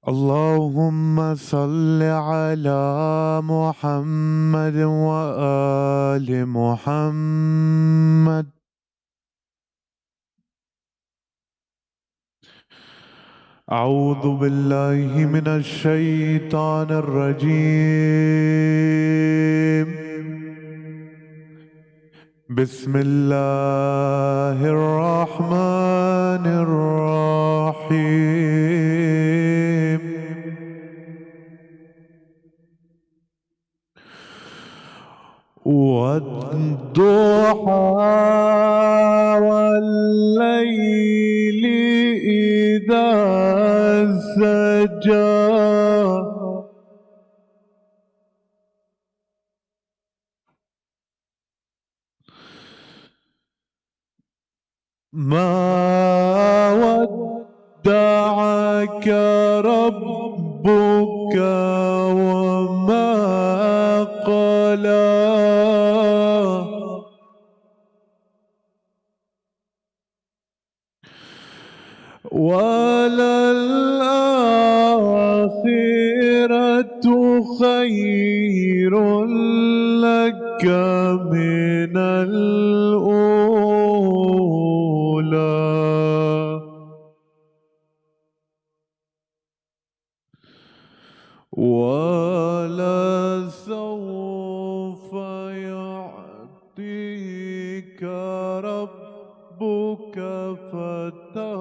اللهم صل على محمد وآل محمد. أعوذ بالله من الشيطان الرجيم. بسم الله الرحمن الرحيم. والضحى والليل إذا سجى ما ودعك ربك وما قلى وللآخرة خير لك من الأولى. ولسوف يعطيك ربك فترضى.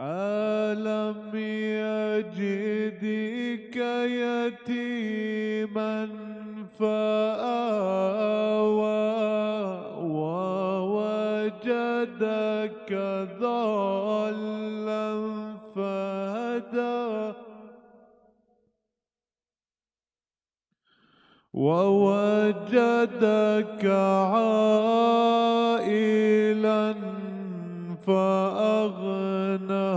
ألم يجدك يتيما فآوى ووجدك ضالا فهدى ووجدك عائلا فأغنى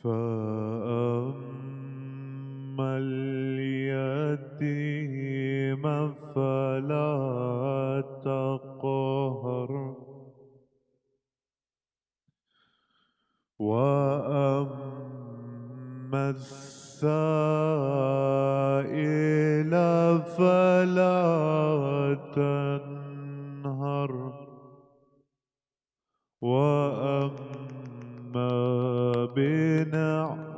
فأما اليتيم فلا تقهر وأما السائل فلا تنهر وأما بنعمة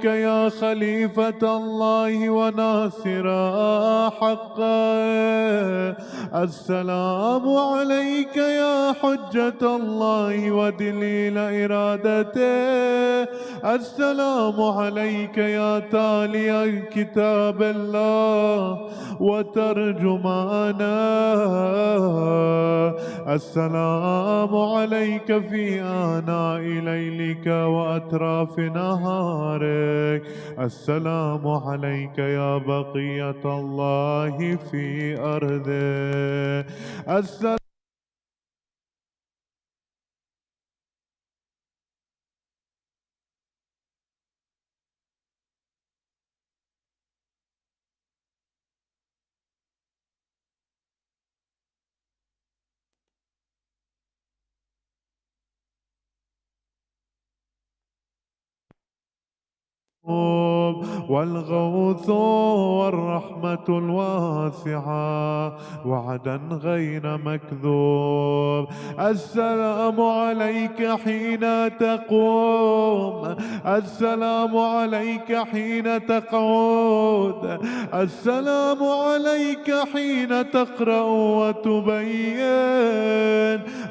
يا خليفة الله وناصر حقا. السلام عليك يا حجة الله ودليل إرادته. السلام عليك يا تالي كتاب الله وترجمانا. السلام عليك في آناء ليلك وأطراف نهارك. السلام عليك يا بقية الله في أرضه. السلام والغوث والرحمة الواسعة وعدا غير مكذوب. السلام عليك حين تقوم، السلام عليك حين تقعد، السلام عليك حين تقرأ وتبين،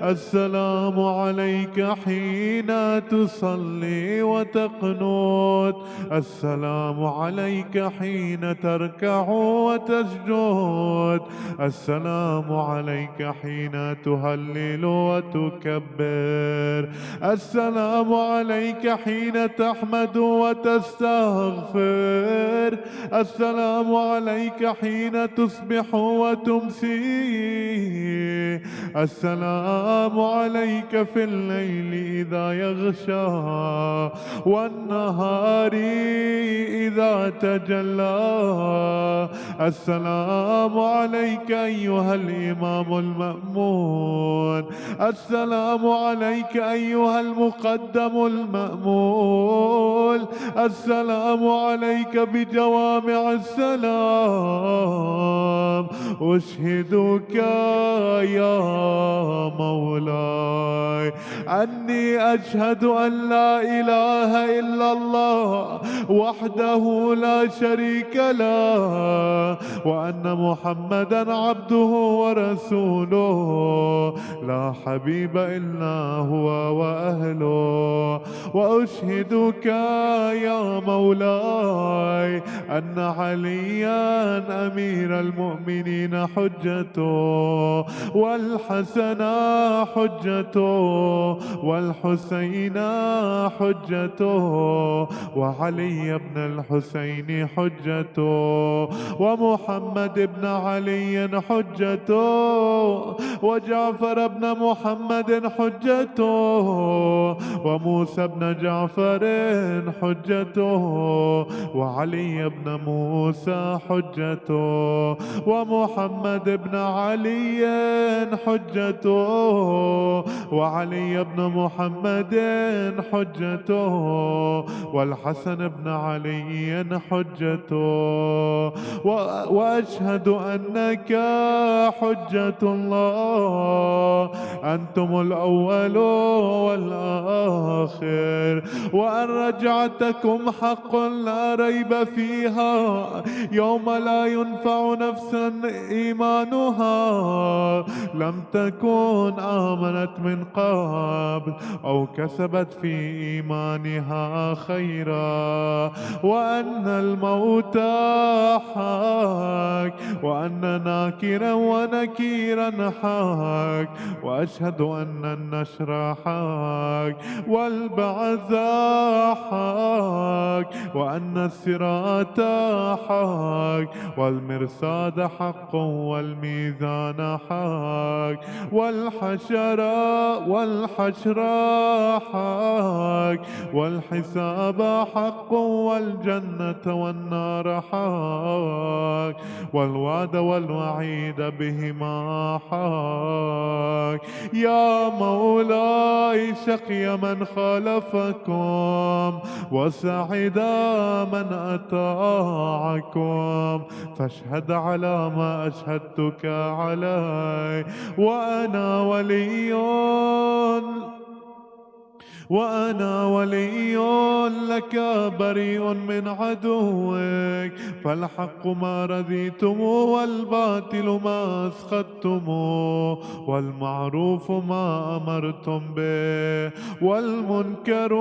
السلام عليك حين تصلي وتقنت، السلام عليك حين تركع وتسجد، السلام عليك حين تهلل وتكبر، السلام عليك حين تحمد وتستغفر، السلام عليك حين تصبح وتمسي، السلام عليك في الليل إذا يغشى والنهار إذا تجلى، السلام عليك أيها الإمام المأمون، السلام عليك أيها المقدم المأمول، السلام عليك بجوامع السلام، أشهدك يا مولاي أني أشهد أن لا إله إلا الله وحده لا شريك له، وأن محمدا عبده ورسوله لا حبيب إلا هو وأهله، وأشهدك يا مولاي أن عليا أمير المؤمنين حجته، والحسن حجته، والحسين حجته، وعلي بن الحسين حجته، ومحمد بن علي حجته، وجعفر بن محمد حجته، وموسى بن جعفر حجته، وعلي بن موسى حجته، ومحمد بن علي حجته، وعلي بن محمد حجته، والحسن بن علي حجته، وأشهد أنك حجة الله، أنتم الأول والآخر، وأن رجعتكم حق لا ريب فيها يوم لا ينفع نفسا إيمانها لم تكن آمنت من قبل أو كسبت في إيمانها خيرا، وأن الموت حق، وأن ناكرا ونكيرا حق، وأشهد أن النشر حق، والبعث حق، وأن الصراط حق، والمرصاد حق، والميزان حق، والحشر حق، والحساب حق، والجنة والنار حق، والوعد والوعيد بهما حق. يا مولاي شقي من خالفكم وسعد من أطاعكم، فاشهد على ما أشهدتك عليه، وأنا ولي لك بريء من عدوك، فالحق ما رضيتم، والباطل ما أسخطتم، والمعروف ما أمرتم به، والمنكر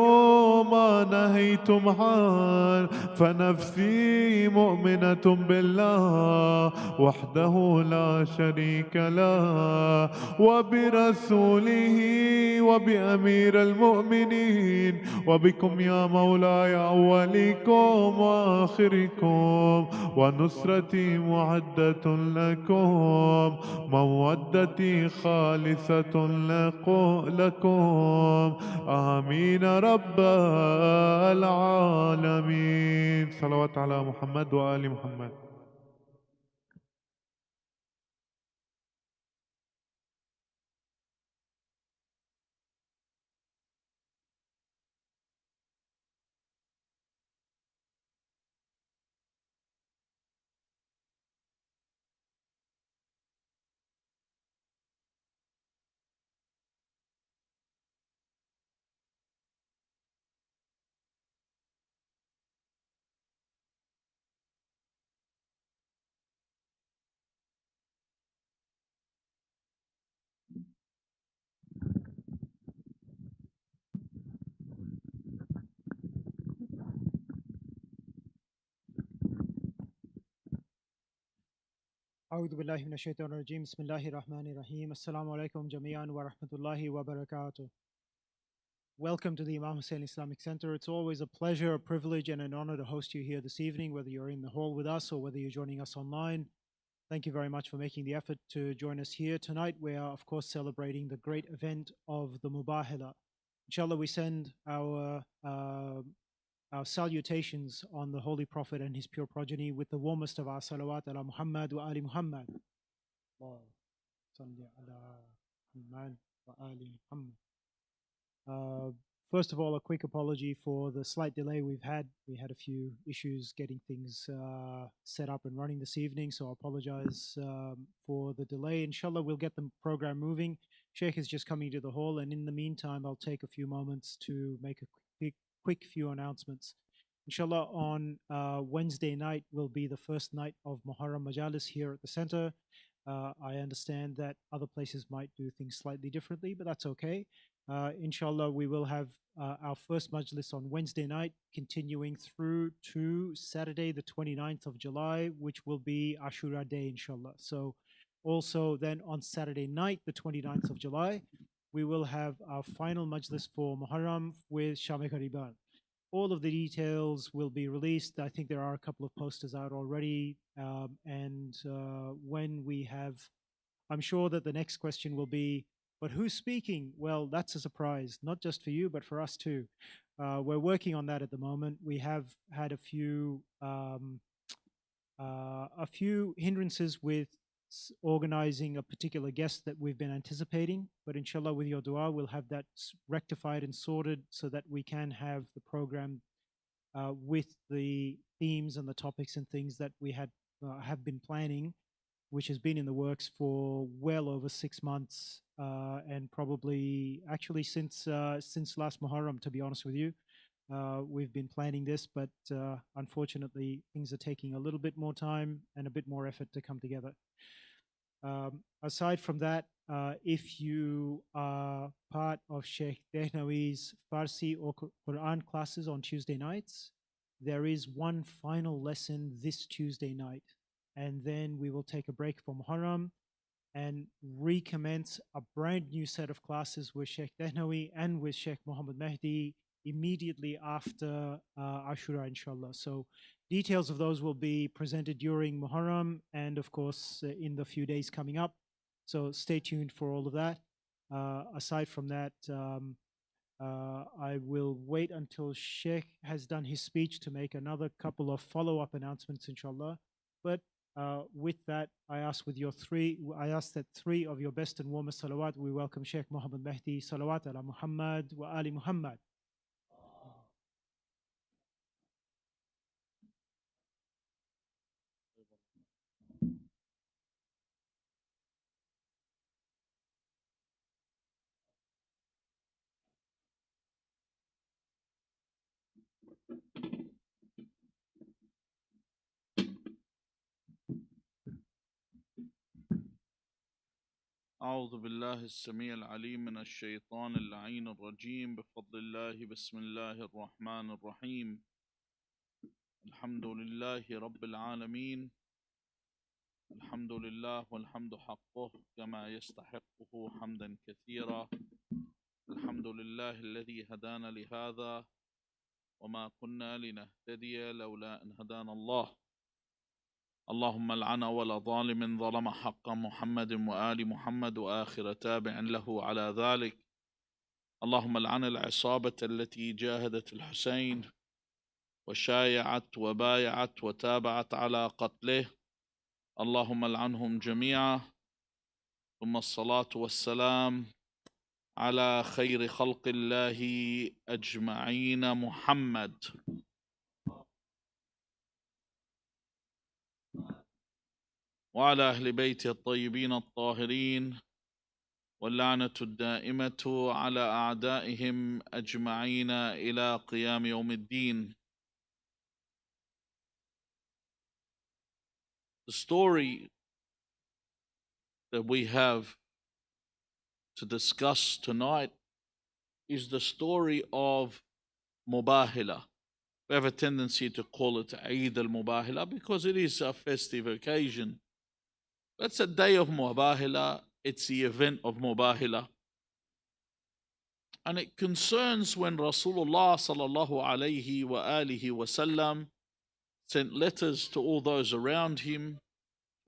ما نهيتم عنه، فنفسي مؤمنة بالله وحده لا شريك له، وبرسوله، وبأمير المؤمنين، وبكم يا مولاي أولكم وآخركم، ونصرتي معدة لكم، مودتي خالصة لكم، آمين رب العالمين. صلوات على محمد وآل محمد. أعوذ بالله من الشيطان الرجيم بسم الله الرحمن الرحيم السلام عليكم جميعا ورحمة الله وبركاته. Welcome to the Imam Hussein Islamic Center. It's always a pleasure, a privilege, and an honor to host you here this evening, whether you're in the hall with us or whether you're joining us online. Thank you very much for making the effort to join us here. Tonight, we are, of course, celebrating the great event of the Mubahala. Inshallah, we send our salutations on the Holy Prophet and his pure progeny with the warmest of our salawat ala Muhammad wa ali Muhammad. Salli ala Muhammad wa ali Muhammad. First of all, a quick apology for the slight delay we've had. We had a few issues getting things set up and running this evening, so I apologize for the delay. Inshallah, we'll get the program moving. Sheikh is just coming to the hall, and in the meantime, I'll take a few moments to make a quick few announcements. Inshallah, on Wednesday night will be the first night of Muharram Majalis here at the center. I understand that other places might do things slightly differently, but that's okay. Inshallah, we will have our first majlis on Wednesday night, continuing through to Saturday, the 29th of July, which will be Ashura Day, inshallah. So also then on Saturday night, the 29th of July, we will have our final majlis for Muharram with Shami Qariban. All of the details will be released. I think there are a couple of posters out already. When we have, I'm sure that the next question will be, but who's speaking? Well, that's a surprise, not just for you, but for us too. We're working on that at the moment. We have had a few hindrances with organizing a particular guest that we've been anticipating, but inshallah with your dua we'll have that rectified and sorted so that we can have the program with the themes and the topics and things that we have been planning, which has been in the works for well over 6 months and probably actually since last Muharram, to be honest with you. We've been planning this, but unfortunately things are taking a little bit more time and a bit more effort to come together. Aside from that, if you are part of Sheikh Dehnawi's Farsi or Quran classes on Tuesday nights, there is one final lesson this Tuesday night, and then we will take a break for Muharram and recommence a brand new set of classes with Sheikh Dehnawi and with Sheikh Mohammed Mehdi immediately after Ashura, inshallah. So details of those will be presented during Muharram and of course in the few days coming up. So stay tuned for all of that. Aside from that, I will wait until Sheikh has done his speech to make another couple of follow-up announcements, inshallah. But with that, I ask that three of your best and warmest salawat, we welcome Sheikh Mohammed Mehdi. Salawat ala Muhammad wa ali Muhammad. أعوذ بالله السميع العليم من الشيطان اللعين الرجيم بفضل الله بسم الله الرحمن الرحيم الحمد لله رب العالمين الحمد لله والحمد حقه كما يستحقه حمدا كثيرا الحمد لله الذي هدانا لهذا وما كنا لنهتدي لولا أن هدانا الله اللهم العن ولا ظالم ظلم حق محمد وآل محمد وآخر تابع له على ذلك اللهم العن العصابة التي جاهدت الحسين وشايعت وبايعت وتابعت على قتله اللهم العنهم جميعا ثم الصلاة والسلام على خير خلق الله أجمعين محمد وعلى أهل بيته الطيبين الطاهرين واللعنة الدائمة على أعدائهم أجمعين إلى قيام يوم الدين. The story that we have to discuss tonight is the story of Mubahala. We have a tendency to call it Eid al-Mubahala because it is a festive occasion. That's a day of Mubahala. It's the event of Mubahala. And it concerns when Rasulullah sallallahu alayhi wa alihi wasallam sent letters to all those around him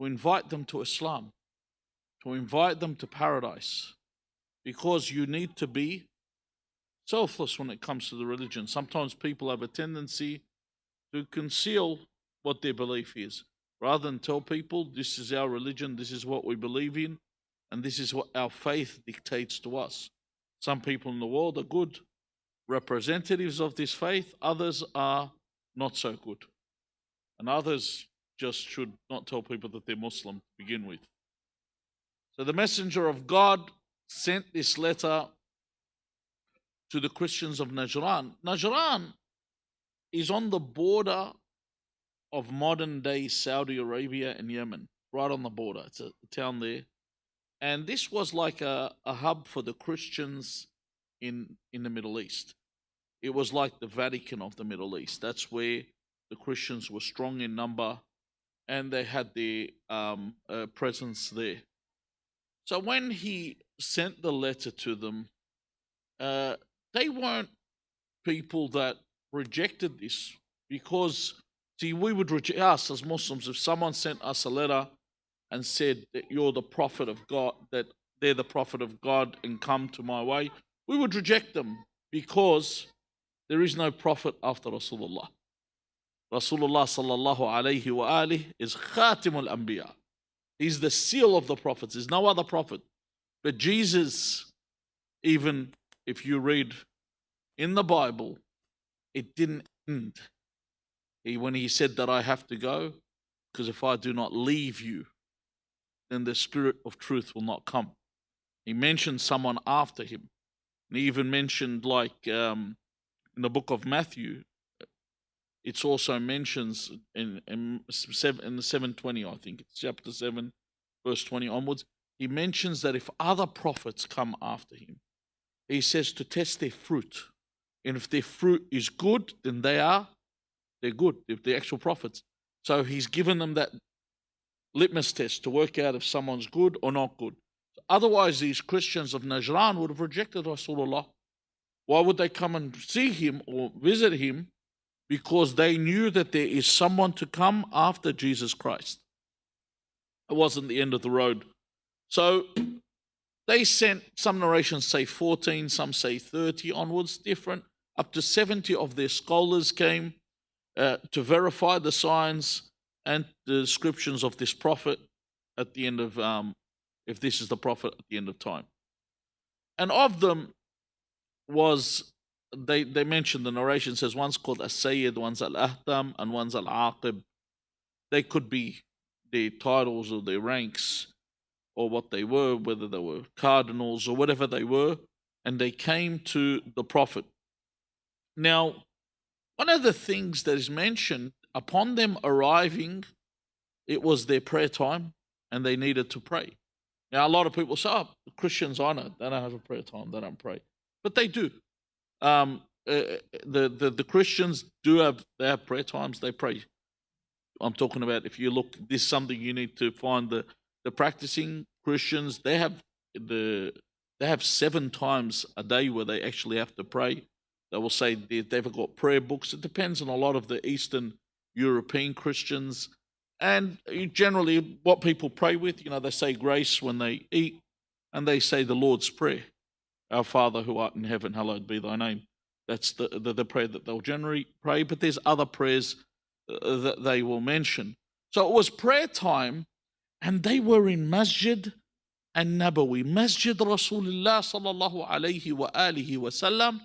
to invite them to Islam, to invite them to paradise, because you need to be selfless when it comes to the religion. Sometimes people have a tendency to conceal what their belief is, rather than tell people this is our religion, this is what we believe in, and this is what our faith dictates to us. Some people in the world are good representatives of this faith, others are not so good. And others just should not tell people that they're Muslim to begin with. So the Messenger of God sent this letter to the Christians of Najran. Najran is on the border of modern day Saudi Arabia and Yemen, right on the border. It's a town there. And this was like a hub for the Christians in the Middle East. It was like the Vatican of the Middle East. That's where the Christians were strong in number, and they had their presence there. So when he sent the letter to them, they weren't people that rejected this, because, see, we would reject us as Muslims if someone sent us a letter and said that you're the prophet of God, that they're the prophet of God and come to my way. We would reject them because there is no prophet after Rasulullah. Rasulullah sallallahu alayhi wa alihi is Khatimul Anbiya. He's the seal of the prophets. There's no other prophet. But Jesus, even if you read in the Bible, it didn't end. When he said that I have to go, because if I do not leave you, then the Spirit of truth will not come. He mentioned someone after him. And he even mentioned, like in the book of Matthew, it's also mentions in the 7:20, I think it's chapter 7, verse 20 onwards. He mentions that if other prophets come after him, he says to test their fruit. And if their fruit is good, then they're good, if they're actual prophets. So he's given them that litmus test to work out if someone's good or not good. Otherwise, these Christians of Najran would have rejected Rasulullah. Why would they come and see him or visit him? Because they knew that there is someone to come after Jesus Christ. It wasn't the end of the road. So they sent, some narrations say 14, some say 30 onwards, different. Up to 70 of their scholars came to verify the signs and the descriptions of this prophet at the end of, if this is the prophet at the end of time. And of them was, they mentioned, the narration says one's called As-Sayyid, one's Al-Ahtam, and one's Al-Aqib. They could be their titles or their ranks or what they were, whether they were cardinals or whatever they were, and they came to the prophet. Now, one of the things that is mentioned, upon them arriving, it was their prayer time and they needed to pray. Now, a lot of people say, oh, Christians, I know, they don't have a prayer time, they don't pray. But they do. The Christians they have prayer times, they pray. I'm talking about, if you look, this is something you need to find, the practicing Christians, they have 7 times a day where they actually have to pray. They will say they've got prayer books. It depends on a lot of the Eastern European Christians. And generally what people pray with, they say grace when they eat, and they say the Lord's Prayer. Our Father who art in heaven, hallowed be thy name. That's the prayer that they'll generally pray, but there's other prayers that they will mention. So it was prayer time, and they were in Masjid Nabawi, Masjid Rasulullah sallallahu alayhi wa alihi wa sallam,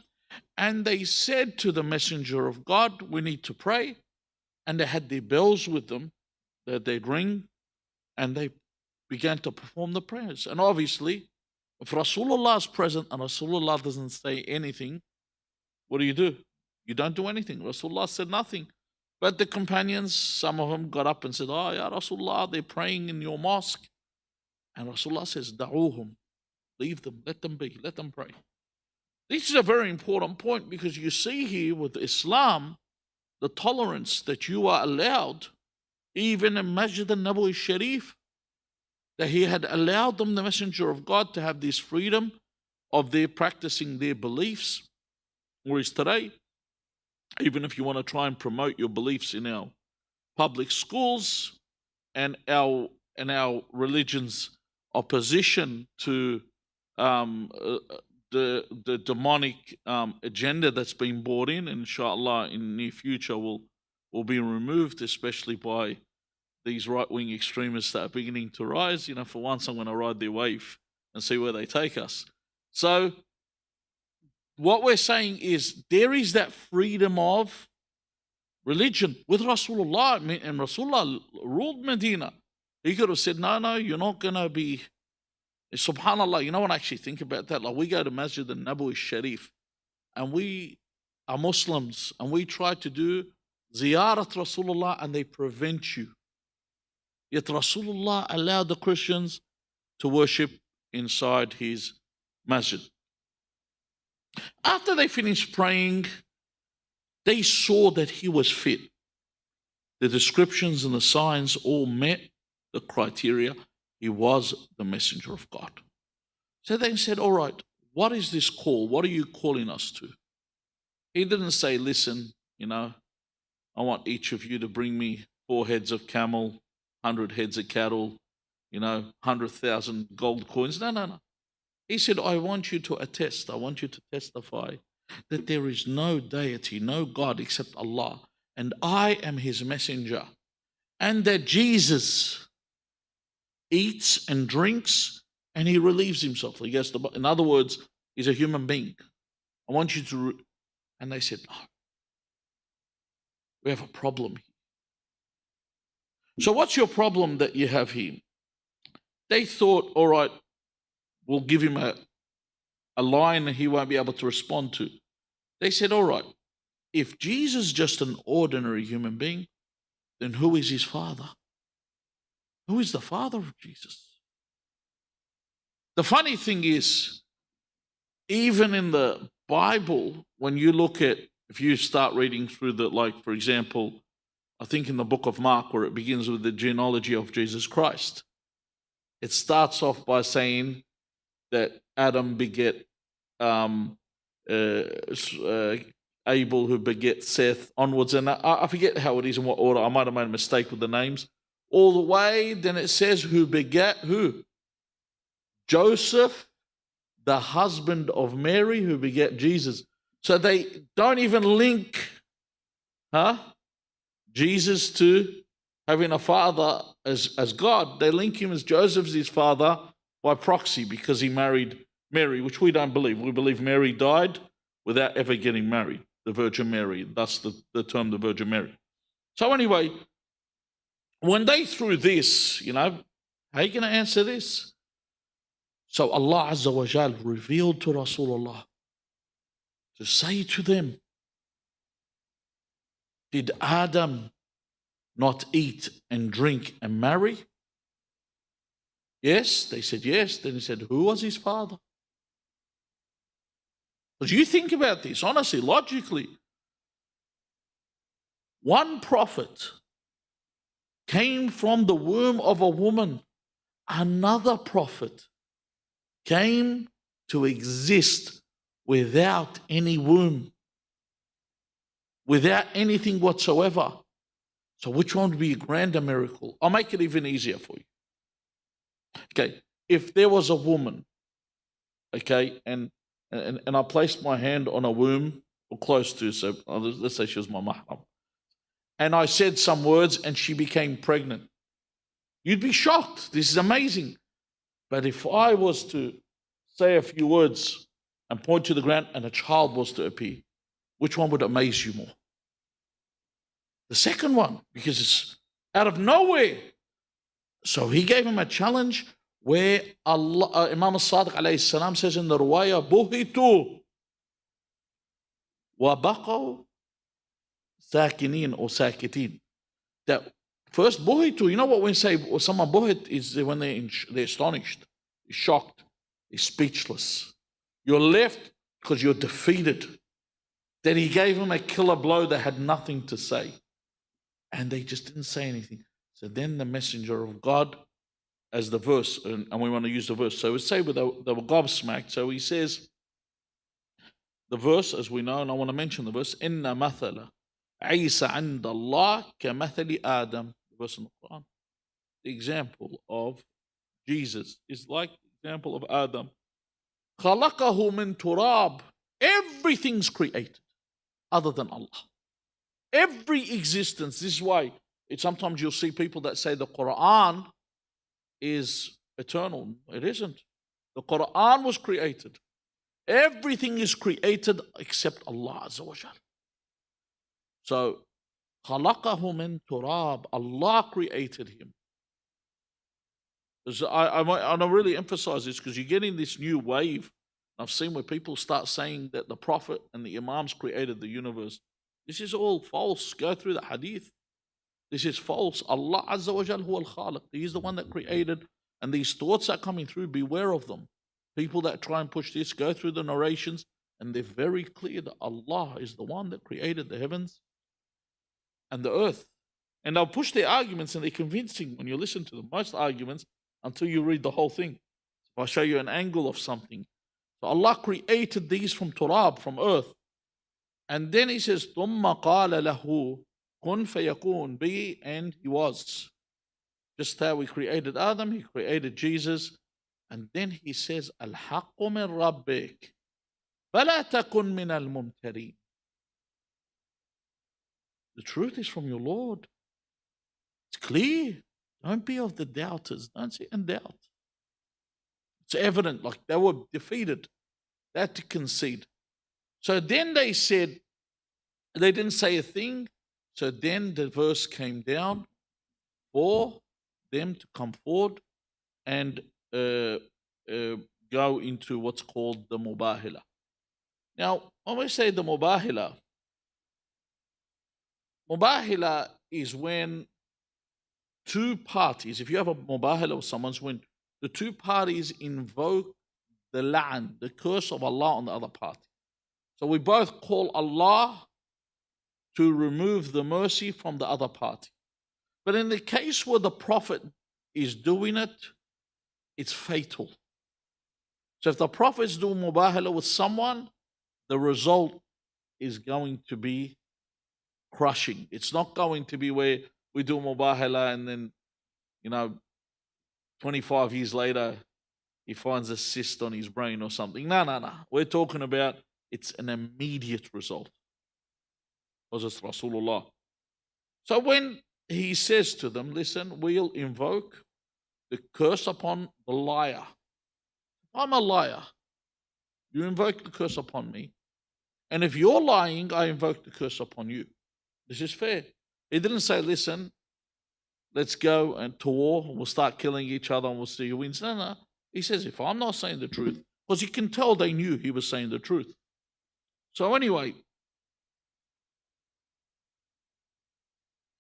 and they said to the Messenger of God, we need to pray. And they had their bells with them that they'd ring, and they began to perform the prayers. And obviously, if Rasulullah is present and Rasulullah doesn't say anything, what do? You don't do anything. Rasulullah said nothing. But the companions, some of them got up and said, oh, Ya Rasulullah, they're praying in your mosque. And Rasulullah says, Da'uhum, leave them, let them be, let them pray. This is a very important point, because you see here with Islam, the tolerance that you are allowed, even in Masjid al-Nabawi Sharif, that he had allowed them, the messenger of God, to have this freedom of their practicing their beliefs. Whereas today, even if you want to try and promote your beliefs in our public schools and our religion's opposition to the demonic agenda that's been brought in, and inshallah in the near future will be removed, especially by these right-wing extremists that are beginning to rise. You know, for once I'm going to ride their wave and see where they take us. So what we're saying is there is that freedom of religion with Rasulullah, and Rasulullah ruled Medina. He could have said, no, you're not going to be. SubhanAllah, you know what I actually think about that? Like, we go to Masjid al-Nabawi Sharif and we are Muslims and we try to do Ziyarat Rasulullah and they prevent you. Yet Rasulullah allowed the Christians to worship inside his masjid. After they finished praying, they saw that he was fit. The descriptions and the signs all met the criteria. He was the messenger of God. So they said, all right, what is this call? What are you calling us to? He didn't say, listen, I want each of you to bring me 4 heads of camel, 100 heads of cattle, 100,000 gold coins. No. He said, I want you to attest, I want you to testify that there is no deity, no God except Allah, and I am his messenger, and that Jesus eats and drinks and he relieves himself. He goes to, in other words, he's a human being. I want you to, and they said, no, we have a problem here. So what's your problem that you have here? They thought, all right, we'll give him a line that he won't be able to respond to. They said, all right, if Jesus is just an ordinary human being, then who is his father? Who is the father of Jesus? The funny thing is, even in the Bible, when you look at, if you start reading through for example, I think in the book of Mark, where it begins with the genealogy of Jesus Christ, it starts off by saying that Adam beget Abel, who beget Seth, onwards, and I forget how it is in what order. I might have made a mistake with the names. All the way, then it says who begat who? Joseph, the husband of Mary, who begat Jesus. So they don't even link Jesus to having a father as God. They link him as Joseph's his father by proxy because he married Mary, which we don't believe. We believe Mary died without ever getting married, the Virgin Mary. Thus the term the Virgin Mary. So anyway, when they threw this, how are you going to answer this? So Allah Azza wa Jal revealed to Rasulullah to say to them, did Adam not eat and drink and marry? Yes, they said yes. Then he said, who was his father? Because you think about this, honestly, logically. One prophet came from the womb of a woman. Another prophet came to exist without any womb, without anything whatsoever. So which one would be a grander miracle? I'll make it even easier for you. Okay, if there was a woman, okay, and I placed my hand on a womb, or close to, so let's say she was my mahram, and I said some words and she became pregnant, you'd be shocked. This is amazing. But if I was to say a few words and point to the ground and a child was to appear, which one would amaze you more? The second one, because it's out of nowhere. So he gave him a challenge where Allah, Imam al-Sadiq alayhi salam says in the Ruwaya, Buhitu wa baqaw sakinin or sakitin. That first Buhitu, you know what we say, or someone Buhit is when they're astonished, shocked, speechless. You're left because you're defeated. Then he gave him a killer blow that had nothing to say. And they just didn't say anything. So then the messenger of God as the verse, and we want to use the verse. So we say they were gobsmacked. So he says the verse, as we know, and I want to mention the verse, Inna mathala Isa عند Allah كمثل Adam. The verse in the Quran. The example of Jesus is like the example of Adam. خلقه من تراب. Everything's created other than Allah. Every existence. This is why sometimes you'll see people that say the Quran is eternal. It isn't. The Quran was created. Everything is created except Allah Azza wa Jal. So, خَلَقَهُ مِن تُرَاب. Allah created him. I want to really emphasize this because you're getting this new wave. I've seen where people start saying that the Prophet and the Imams created the universe. This is all false. Go through the hadith. This is false. Allah Azza wa Jal huwa al-Khaliq. He is the one that created. And these thoughts are coming through. Beware of them. People that try and push this, go through the narrations, and they're very clear that Allah is the one that created the heavens and the earth. And they'll push their arguments, and they're convincing when you listen to them. Most arguments, until you read the whole thing. So I'll show you an angle of something. So Allah created these from turab, from earth. And then he says, ثُمَّ قَالَ لَهُ كُن فَيَكُونَ. Be, and he was. Just how we created Adam, he created Jesus. And then he says, الْحَقُّ مِنْ رَبِّكَ فَلَا تَكُنْ مِنَ الْمُمْتَرِينَ. The truth is from your Lord. It's clear. Don't be of the doubters. Don't sit and doubt. It's evident, like they were defeated. They had to concede. So then they said, they didn't say a thing. So then the verse came down for them to come forward and go into what's called the Mubahala. Now, when we say the Mubahala is when two parties, if you have a Mubahala with someone's when the two parties invoke the la'an, the curse of Allah on the other party. So we both call Allah to remove the mercy from the other party. But in the case where the Prophet is doing it, it's fatal. So if the Prophet is doing Mubahala with someone, the result is going to be crushing. It's not going to be where we do Mubahala and then, 25 years later, he finds a cyst on his brain or something. No. We're talking about it's an immediate result. Was Rasulullah. So when he says to them, listen, we'll invoke the curse upon the liar. I'm a liar. You invoke the curse upon me. And if you're lying, I invoke the curse upon you. This is fair. He didn't say, listen, let's go and to war, and we'll start killing each other and we'll see who wins. No. He says, if I'm not saying the truth, because you can tell they knew he was saying the truth. So anyway,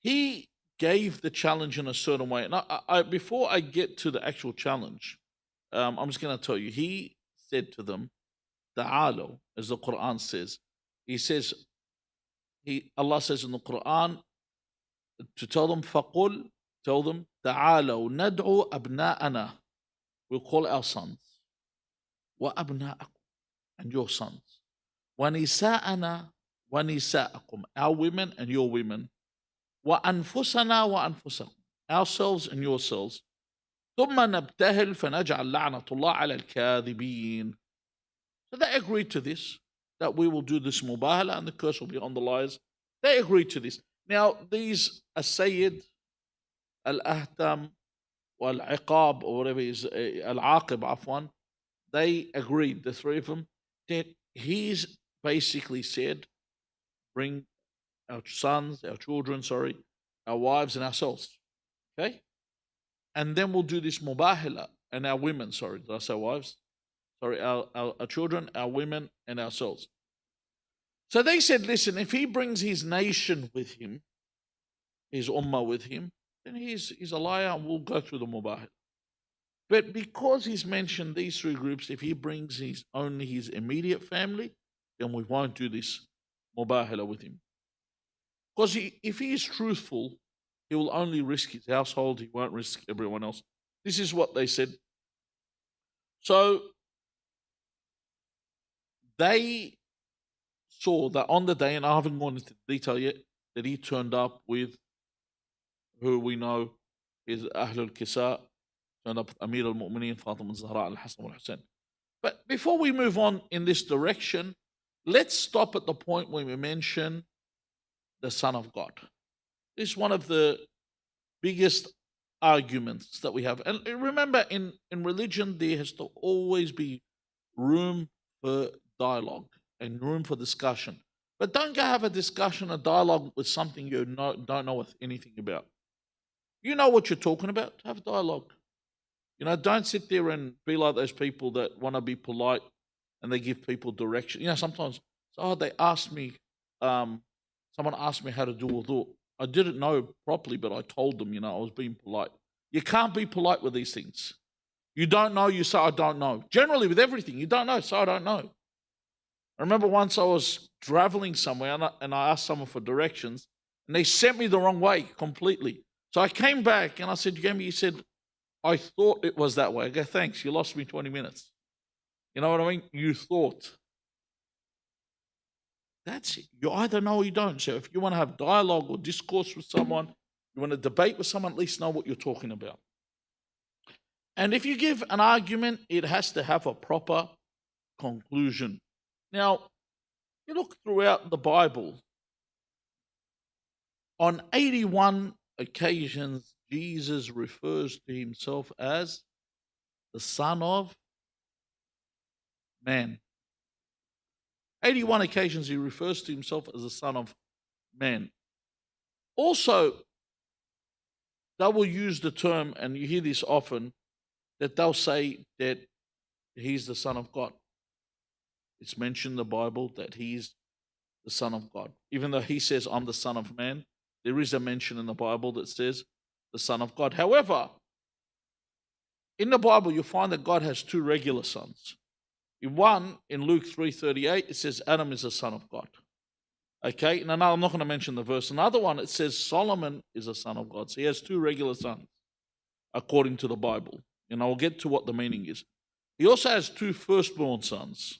he gave the challenge in a certain way. And before I get to the actual challenge, I'm just going to tell you, he said to them, Ta'alo, as the Quran says. He says, Allah says in the Quran, to tell them, فَقُلْ, tell them, Ta'alo, nad'u abna'ana. We'll call our sons. وَأَبْنَاءَكُمْ, and your sons. وَنِسَاءَنَا وَنِسَاءَكُمْ, our women and your women. وَأَنفُسَنَا وَأَنفُسَكُمْ, ourselves and yourselves. ثُمَّ نَبْتَهِلْ فَنَجْعَلْ لَعْنَةُ اللَّهِ عَلَى الْكَاذِبِينَ. So they agreed to this, that we will do this Mubahala and the curse will be on the liars. They agreed to this. Now, these As-Sayyid, Al-Ahtam, Al-Iqab, or whatever it is, Al-Aqib, Afwan, they agreed, the three of them, that he's basically said, bring our sons, our children, our wives and ourselves. Okay? And then we'll do this Mubahala, and our women, did I say wives? Our children, our women, and ourselves. So they said, listen, if he brings his nation with him, his ummah with him, then he's a liar and we'll go through the Mubahala. But because he's mentioned these three groups, if he brings only his immediate family, then we won't do this Mubahala with him. Because if he is truthful, he will only risk his household, he won't risk everyone else. This is what they said. So they saw that on the day, and I haven't gone into detail yet, that he turned up with who we know is Ahlul Kisa, turned up with Amir al-Mu'mineen, Fatima al-Zahra, al-Hassan al-Hussein. But before we move on in this direction, let's stop at the point when we mention the Son of God. This is one of the biggest arguments that we have. And remember, in religion, there has to always be room for dialogue and room for discussion. But don't go have a discussion, a dialogue with something you don't know anything about. You know what you're talking about, have a dialogue. Don't sit there and be like those people that want to be polite and they give people direction. Sometimes, they asked me, someone asked me how to do wudu. I didn't know properly, but I told them, I was being polite. You can't be polite with these things. You don't know, you say, I don't know. Generally, with everything, you don't know, so I don't know. I remember once I was traveling somewhere and I asked someone for directions and they sent me the wrong way completely. So I came back and I said, you said, I thought it was that way. I go, thanks, you lost me 20 minutes. You know what I mean? You thought. That's it. You either know or you don't. So if you want to have dialogue or discourse with someone, you want to debate with someone, at least know what you're talking about. And if you give an argument, it has to have a proper conclusion. Now, you look throughout the Bible, on 81 occasions, Jesus refers to himself as the Son of Man. 81 occasions he refers to himself as the Son of Man. Also, they will use the term, and you hear this often, that they'll say that he's the Son of God. It's mentioned in the Bible that he's the Son of God. Even though he says, I'm the Son of Man, there is a mention in the Bible that says the Son of God. However, in the Bible, you'll find that God has two regular sons. In one, in Luke 3:38, it says Adam is a son of God. Okay, now I'm not going to mention the verse. Another one, it says Solomon is a son of God. So he has two regular sons, according to the Bible. And I'll get to what the meaning is. He also has two firstborn sons.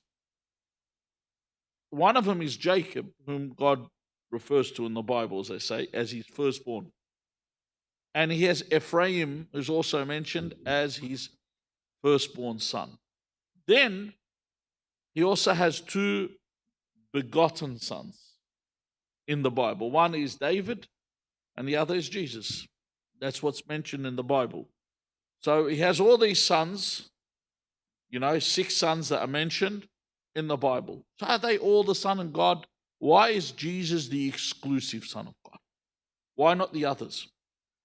One of them is Jacob, whom God refers to in the Bible, as they say, as his firstborn. And he has Ephraim, who's also mentioned as his firstborn son. Then he also has two begotten sons in the Bible. One is David and the other is Jesus. That's what's mentioned in the Bible. So he has all these sons, 6 sons that are mentioned in the Bible. So are they all the Son of God? Why is Jesus the exclusive Son of God? Why not the others?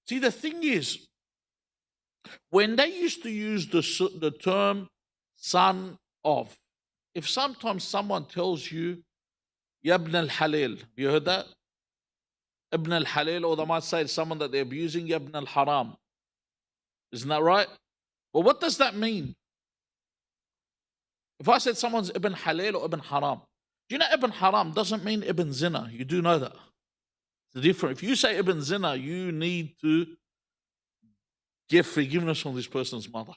See, the thing is, when they used to use the term son of, if sometimes someone tells you, Ibn al-Halil, have you heard that? Ibn al-Halil, or they might say to someone that they're abusing, Ibn al-Haram. Isn't that right? Well, what does that mean? If I said someone's Ibn Halil or Ibn Haram, do you know Ibn Haram doesn't mean Ibn Zina? You do know that. It's different. If you say Ibn Zina, you need to get forgiveness from this person's mother.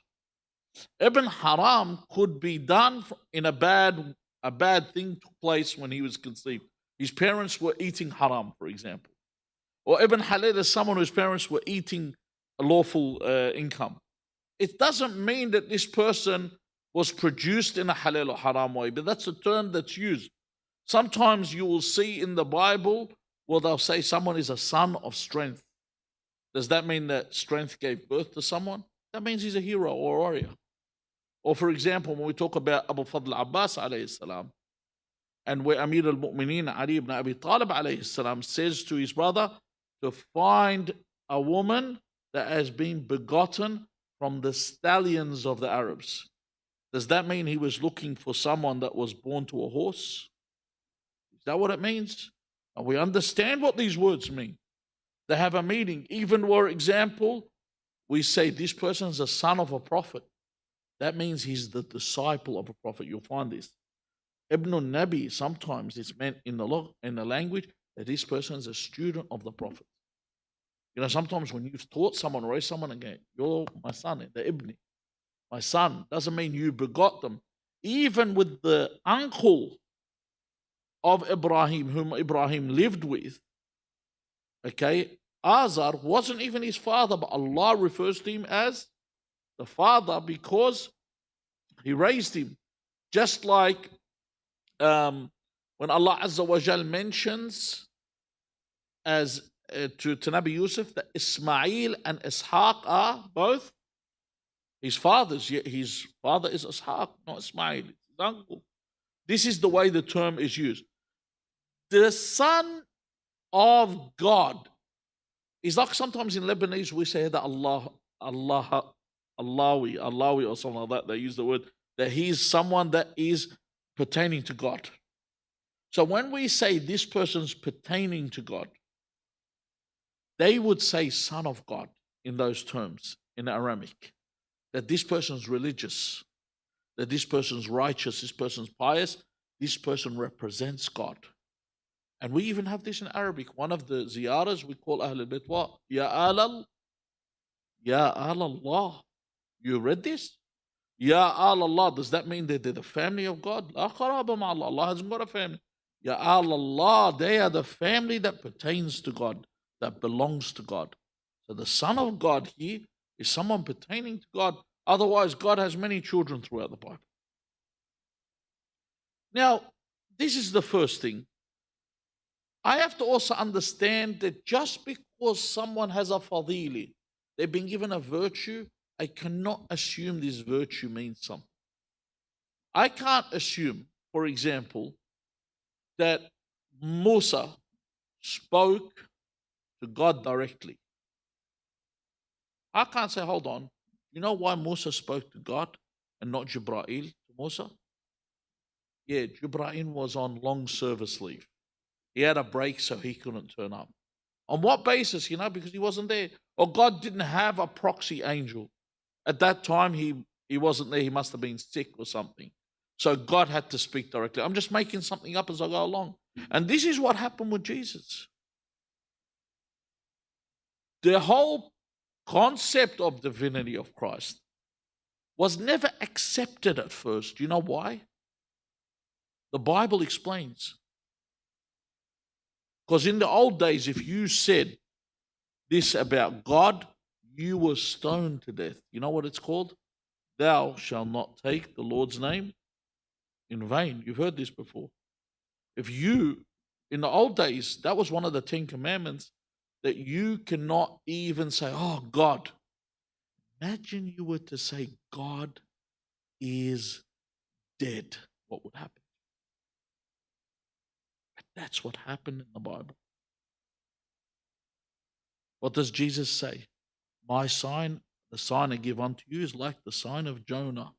Ibn Haram could be done in a bad thing took place when he was conceived. His parents were eating haram, for example. Or Ibn Halil is someone whose parents were eating a lawful income. It doesn't mean that this person was produced in a halal or haram way, but that's a term that's used. Sometimes you will see in the Bible where they'll say someone is a son of strength. Does that mean that strength gave birth to someone? That means he's a hero or a warrior. Or for example, when we talk about Abu Fadl Abbas alayhi salam, and where Amir al-Mu'mineen Ali ibn Abi Talib alayhi salam says to his brother to find a woman that has been begotten from the stallions of the Arabs. Does that mean he was looking for someone that was born to a horse? Is that what it means? And we understand what these words mean. They have a meaning. Even, for example, we say this person is a son of a prophet. That means he's the disciple of a prophet. You'll find this. Ibn al-Nabi, sometimes it's meant in the language that this person is a student of the prophet. You know, sometimes when you've taught someone, raised someone again, you're my son, the ibni, my son, doesn't mean you begot them. Even with the uncle of Ibrahim, whom Ibrahim lived with, okay, Azar wasn't even his father, but Allah refers to him as the father because he raised him. Just like when Allah Azza wa Jal mentions as to Nabi Yusuf that Ismail and Ishaq are both his fathers, yet his father is Ishaq, not Ismail, it's his uncle. This is the way the term is used. The son of God is like sometimes in Lebanese we say that Allahi or something like that. They use the word that he is someone that is pertaining to God. So when we say this person's pertaining to God, they would say son of God in those terms in Aramaic. That this person's religious, that this person's righteous, this person's pious, this person represents God. And we even have this in Arabic. One of the ziyaras we call Ahl al-Bayt what? Ya Ahl Allah. You read this? Ya Ahl Allah. Does that mean that they're the family of God? La qaraba ma'Allah. Allah hasn't got a family. Ya Ahl Allah. They are the family that pertains to God, that belongs to God. So the son of God here is someone pertaining to God. Otherwise, God has many children throughout the Bible. Now, this is the first thing. I have to also understand that just because someone has a fadili, they've been given a virtue, I cannot assume this virtue means something. I can't assume, for example, that Musa spoke to God directly. I can't say, hold on, you know why Musa spoke to God and not Jibreel to Musa? Yeah, Jibreel was on long service leave. He had a break, so he couldn't turn up. On what basis? You know, because he wasn't there. Or God didn't have a proxy angel. At that time, he wasn't there. He must have been sick or something. So God had to speak directly. I'm just making something up as I go along. And this is what happened with Jesus. The whole concept of divinity of Christ was never accepted at first. You know why? The Bible explains. Because in the old days, if you said this about God, you were stoned to death. You know what it's called? Thou shalt not take the Lord's name in vain. You've heard this before. If you, in the old days, that was one of the 10 commandments, that you cannot even say, oh, God. Imagine you were to say, God is dead. What would happen? That's what happened in the Bible. What does Jesus say? My sign, the sign I give unto you, is like the sign of Jonah.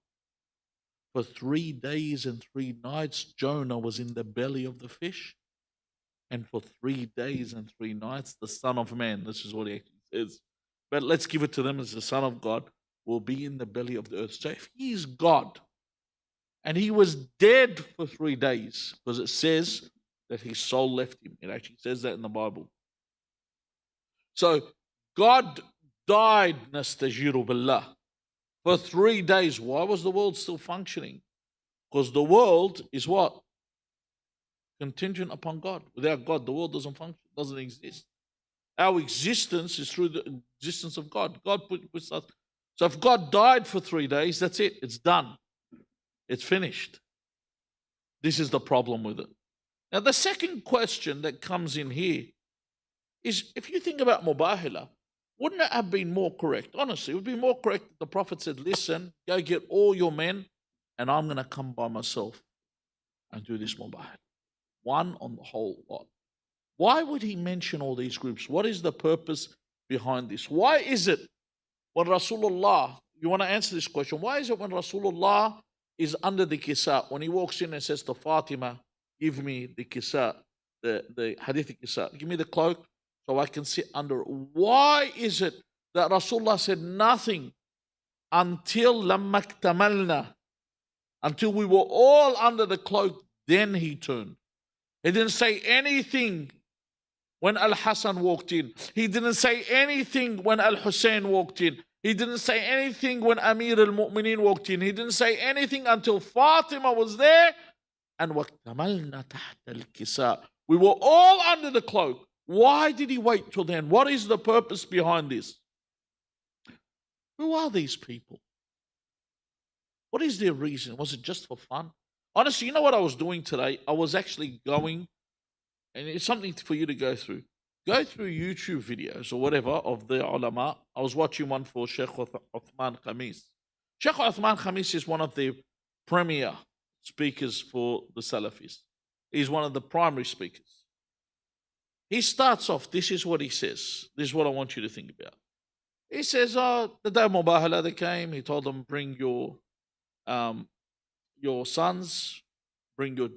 For 3 days and 3 nights, Jonah was in the belly of the fish. And for 3 days and 3 nights, the Son of Man, this is what he actually says, but let's give it to them as the Son of God, will be in the belly of the earth. So if he is God, and he was dead for 3 days, because it says that his soul left him. It actually says that in the Bible. So God died, nastajiru billah, for 3 days. Why was the world still functioning? Because the world is what? Contingent upon God. Without God, the world doesn't function, doesn't exist. Our existence is through the existence of God. God puts us. So if God died for 3 days, that's it. It's done. It's finished. This is the problem with it. Now, the second question that comes in here is, if you think about Mubahala, wouldn't it have been more correct? Honestly, it would be more correct if the Prophet said, listen, go get all your men, and I'm going to come by myself and do this Mubahala. One on the whole lot. Why would he mention all these groups? What is the purpose behind this? Why is it when Rasulullah, you want to answer this question, why is it when Rasulullah is under the kisa, when he walks in and says to Fatima, give me the kisa, the hadith kisa, give me the cloak so I can sit under it. Why is it that Rasulullah said nothing until lamaktamalna, until we were all under the cloak, then he turned? He didn't say anything when Al-Hassan walked in. He didn't say anything when Al-Hussein walked in. He didn't say anything when Amir al-Mu'mineen walked in. He didn't say anything until Fatima was there. And وَاكْتَمَلْنَا تَحْتَ الْكِسَاءِ. We were all under the cloak. Why did he wait till then? What is the purpose behind this? Who are these people? What is their reason? Was it just for fun? Honestly, you know what I was doing today? I was actually going, and it's something for you to go through. Go through YouTube videos or whatever of the ulama. I was watching one for Sheikh Uthman Khamis. Sheikh Uthman Khamis is one of the premier speakers for the Salafis. He's one of the primary speakers. He starts off, this is what he says. This is what I want you to think about. He says, the day of Mubahala, they came. He told them, bring your sons, bring your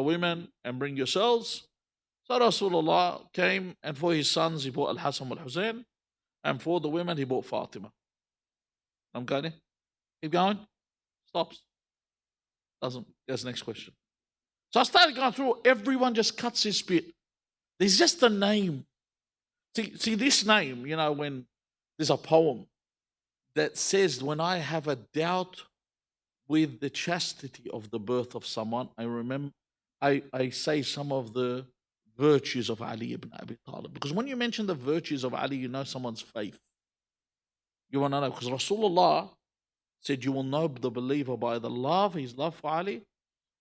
women, and bring yourselves. So Rasulullah came, and for his sons, he bought Al-Hassan al-Hussein, and for the women, he bought Fatima. I'm going. Keep going. Stops. Doesn't. There's the next question. So I started going through. Everyone just cuts his bit. There's just a name. See this name, you know, when there's a poem that says, when I have a doubt with the chastity of the birth of someone, I remember, I say some of the virtues of Ali ibn Abi Talib. Because when you mention the virtues of Ali, you know someone's faith. You want to know, because Rasulullah said, you will know the believer by his love for Ali,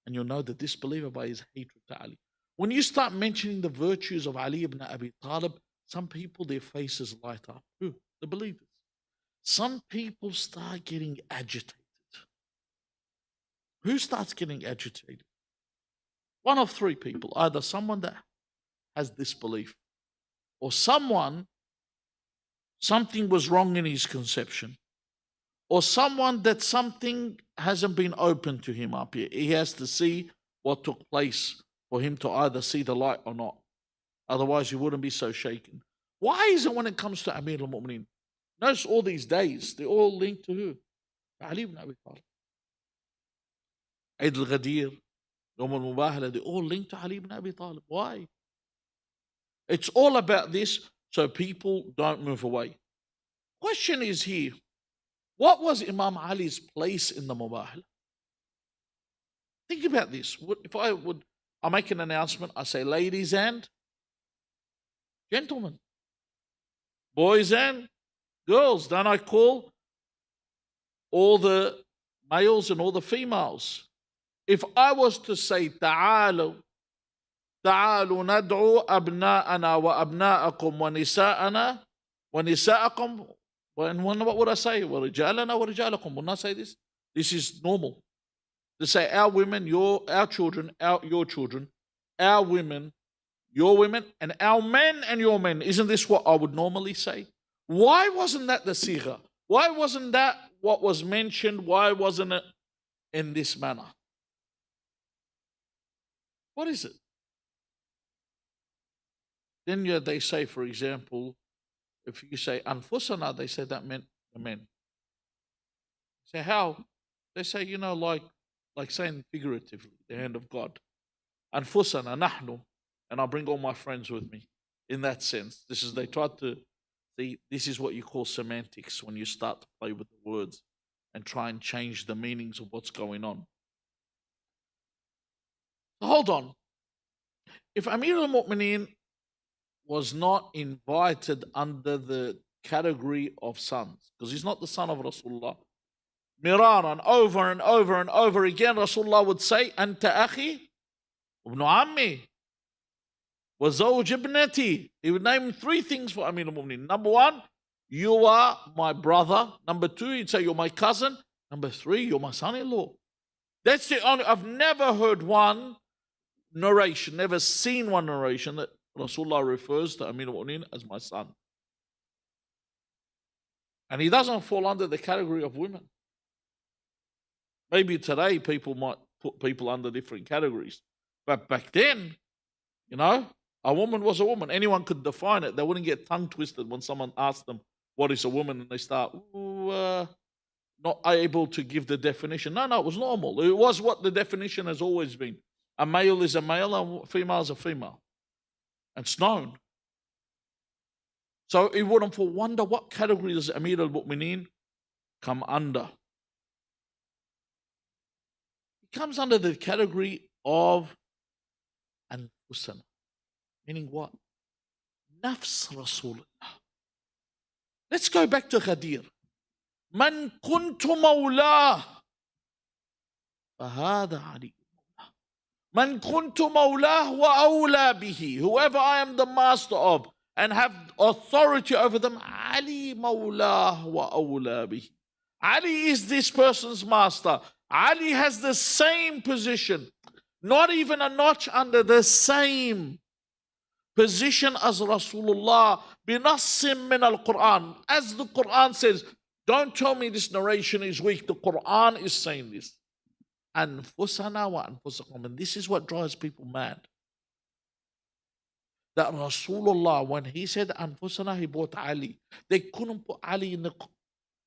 and you'll know the disbeliever by his hatred to Ali. When you start mentioning the virtues of Ali ibn Abi Talib, some people, their faces light up. Who? The believers. Some people start getting agitated. Who starts getting agitated? One of three people. Either someone that has disbelief, or something was wrong in his conception, or someone that something hasn't been open to him up here. He has to see what took place for him to either see the light or not. Otherwise, he wouldn't be so shaken. Why is it when it comes to Amir al-Mu'mineen? Notice all these days, they're all linked to who? Ali ibn Abi Talib. Eid al-Ghadir, Yawm al-Mubahala, they're all linked to Ali ibn Abi Talib. Why? It's all about this, so people don't move away. Question is here, what was Imam Ali's place in the Mubahala? Think about this. If I make an announcement, I say, ladies and gentlemen, boys and girls. Then I call all the males and all the females. If I was to say, تعالوا ندعو أبناءنا وأبناءكم ونساءكم, what would I say? ورجالنا ورجالكم. Wouldn't I say this? This is normal. To say our women, our children, your children, our women, your women, and our men and your men. Isn't this what I would normally say? Why wasn't that the sigha? Why wasn't that what was mentioned? Why wasn't it in this manner? What is it? Then they say, for example, if you say anfusana, they say that meant the men. Say how? They say, you know, like saying figuratively, the hand of God. Anfusana, nahnu, and I bring all my friends with me. In that sense, they tried to see, this is what you call semantics, when you start to play with the words and try and change the meanings of what's going on. Hold on. If Amir al-Mu'mineen was not invited under the category of sons, because he's not the son of Rasulullah, miraran, over and over and over again, Rasulullah would say, Anta akhi, ibn ammi, wa zawj ibnati. He would name three things for Amir al-Mu'mineen. Number one, you are my brother. Number two, he'd say, you're my cousin. Number three, you're my son-in-law. That's the only, I've never heard one narration, never seen one narration that Rasulullah refers to Amir al-Mu'mineen as my son. And he doesn't fall under the category of women. Maybe today people might put people under different categories. But back then, you know, a woman was a woman. Anyone could define it. They wouldn't get tongue twisted when someone asked them, what is a woman? And they start, not able to give the definition. No, it was normal. It was what the definition has always been. A male is a male, a female is a female. And it's known. So it wouldn't for wonder what category does Amir al-Mu'mineen come under. It comes under the category of Anfusana. Meaning what? Nafs Rasulullah. Let's go back to Ghadir. Man kuntu mawlah. فهذا علي. Man kuntu mawlah wa awla bihi. Whoever I am the master of and have authority over them, Ali mawlah wa awla bihi. Ali is this person's master. Ali has the same position, not even a notch under, the same position as Rasulullah binassim min al-Quran. As the Quran says, don't tell me this narration is weak. The Quran is saying this. Anfusana wa anfusakum. And this is what drives people mad. That Rasulullah, when he said Anfusana, he brought Ali. They couldn't put Ali in the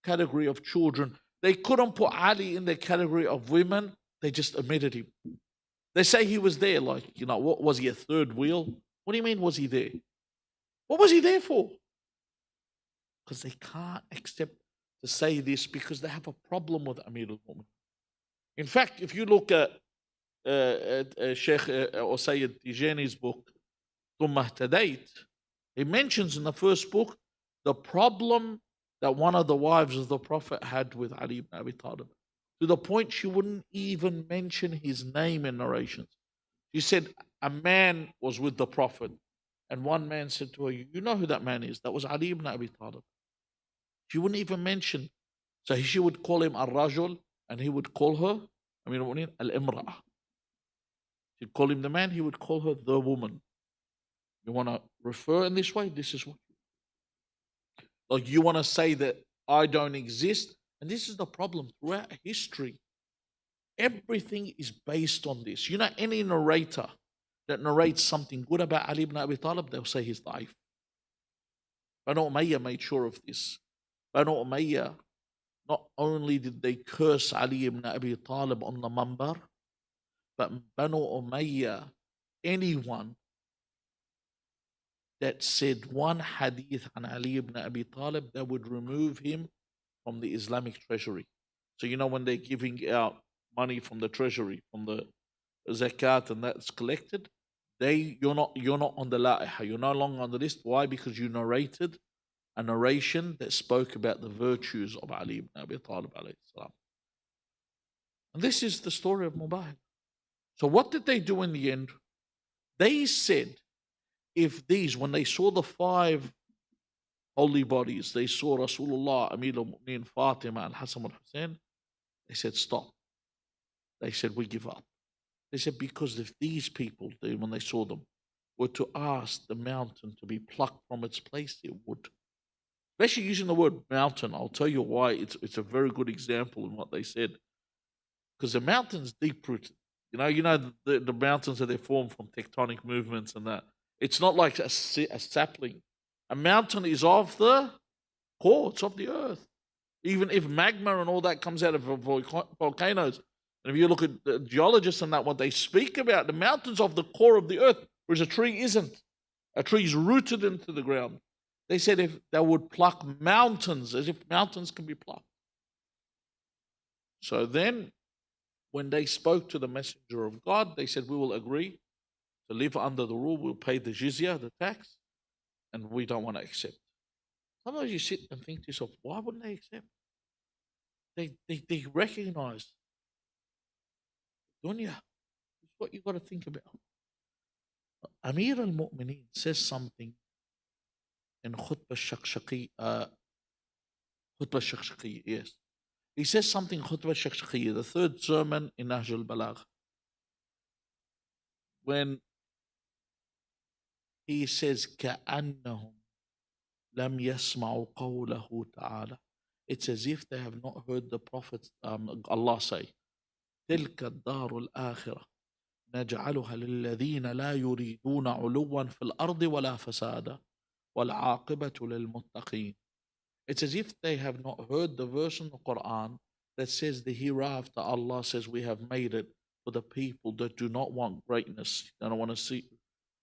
category of children. They couldn't put Ali in the category of women. They just omitted him. They say he was there, like, what was he, a third wheel? What do you mean, was he there? What was he there for? Because they can't accept to say this because they have a problem with Amir al-Mu'min. In fact, if you look at Sheikh or Sayyid Tijani's book, Thumma Ihtadayt, he mentions in the first book the problem that one of the wives of the Prophet had with Ali ibn Abi Talib, to the point she wouldn't even mention his name in narrations. She said a man was with the Prophet, and one man said to her, you know who that man is? That was Ali ibn Abi Talib. She wouldn't even mention. So she would call him al-Rajul, and he would call her, al-Imra'ah. She'd call him the man, he would call her the woman. You want to refer in this way? This is what. Like, you want to say that I don't exist? And this is the problem throughout history. Everything is based on this. Any narrator that narrates something good about Ali ibn Abi Talib, they'll say he's da'if. Banu Umayyah made sure of this. Banu Umayyah, not only did they curse Ali ibn Abi Talib on the Mambar, but Banu Umayyah, anyone that said one hadith on Ali ibn Abi Talib, they would remove him from the Islamic treasury. So when they're giving out money from the treasury, from the zakat, and that's collected, you're not on the la'iha. You're no longer on the list. Why? Because you narrated a narration that spoke about the virtues of Ali ibn Abi Talib alayhi salam. And this is the story of Mubahala. So what did they do in the end? They said, if these, when they saw the 5 holy bodies, they saw Rasulullah, Amir al-Mu'mineen, Fatima, al-Hasan al-Hussein, they said, stop. They said, we give up. They said, because if these people, when they saw them, were to ask the mountain to be plucked from its place, it would. Especially using the word mountain, I'll tell you why it's a very good example in what they said. Because the mountain's deep-rooted. The mountains that they form from tectonic movements and that. It's not like a sapling. A mountain is of the core, it's of the earth. Even if magma and all that comes out of volcanoes, and if you look at the geologists and that, what they speak about, the mountains of the core of the earth, whereas a tree isn't. A tree is rooted into the ground. They said if they would pluck mountains, as if mountains can be plucked. So then, when they spoke to the messenger of God, they said, we will agree to live under the rule, we'll pay the jizya, the tax, and we don't want to accept. Sometimes you sit and think to yourself, why wouldn't they accept? They recognize dunya. It's what you've got to think about. Amir al-Mu'mineen says something in Khutbah Shaqshaqiyya, yes. He says something in Khutbah Shaqshaqiyya, the 3rd sermon in Nahj al-Balagh, when he says, كَأَنَّهُمْ لَمْ يَسْمَعُوا قَوْلَهُ تَعَالَى. It's as if they have not heard the Prophet, Allah say, تِلْكَ الدَّارُ الْآخِرَةِ نَجْعَلُهَا لِلَّذِينَ لَا يُرِيدُونَ عُلُوًّا فِي الْأَرْضِ وَلَا فَسَادًا وَالْعَاقِبَةُ لِلْمُتَّقِينَ. It's as if they have not heard the verse in the Quran that says the hereafter, Allah says, we have made it for the people that do not want greatness. They don't want to